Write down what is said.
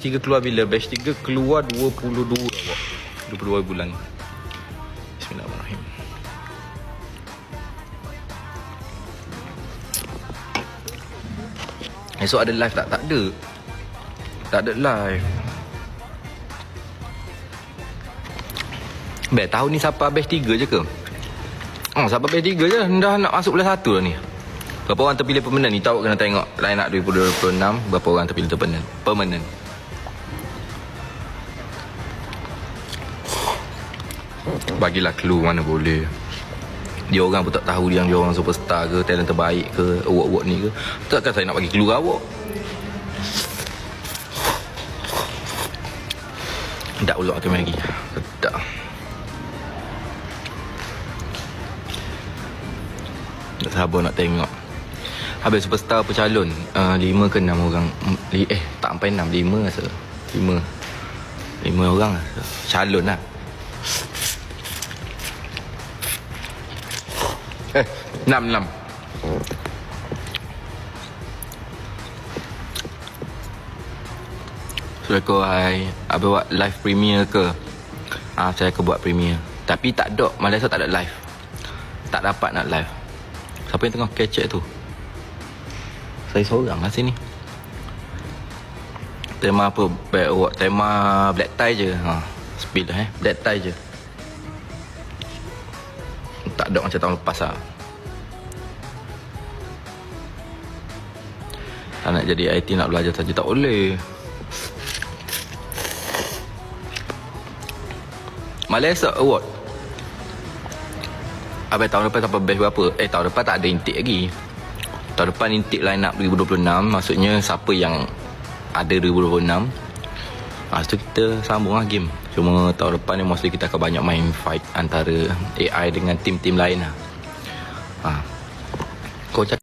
3 keluar bila? Batch 3 keluar 22 awak. 22 bulan. Bismillahirrahmanirrahim. Esok ada live tak? Tak ada. Tak ada live. Baik, tahun ni siapa batch 3 je ke? Siapa batch 3 je? Dah nak masuk bulan 1 dah ni. Berapa orang terpilih permanent ni? Tahu kena tengok line up 2026. Berapa orang terpilih permanent. Bagilah clue mana boleh. Dia orang pun tak tahu dia orang superstar ke, talent terbaik ke, award-award ni ke. Takkan saya nak bagi clue awak. Tak ulok makan lagi. Tak. Tak sabar nak tengok. Habis superstar pecalon 5 ke 6 orang. Tak sampai 6, 5 rasa. 5 orang rasa. Calon lah. 6 Assalamualaikum, hai. Habis buat live premiere ke? Saya akan buat premiere. Tapi tak ada, Malaysia tak ada live. Tak dapat nak live. Siapa yang tengah catch tu? Saya seorang lah sini. Tema apa? Tema black tie je. Spill lah black tie je. Tak ada macam tahun lepas lah. Tak nak jadi IT, nak belajar saja tak boleh. Malaysia Award. Habis tahun depan sampai batch berapa? Tahun depan tak ada intake lagi. Tahun depan intake line up 2026. Maksudnya siapa yang ada 2026. Lepas tu kita sambung lah game. Cuma tahun depan ni mostly kita akan banyak main fight antara AI dengan tim-tim lain lah. Kau cakap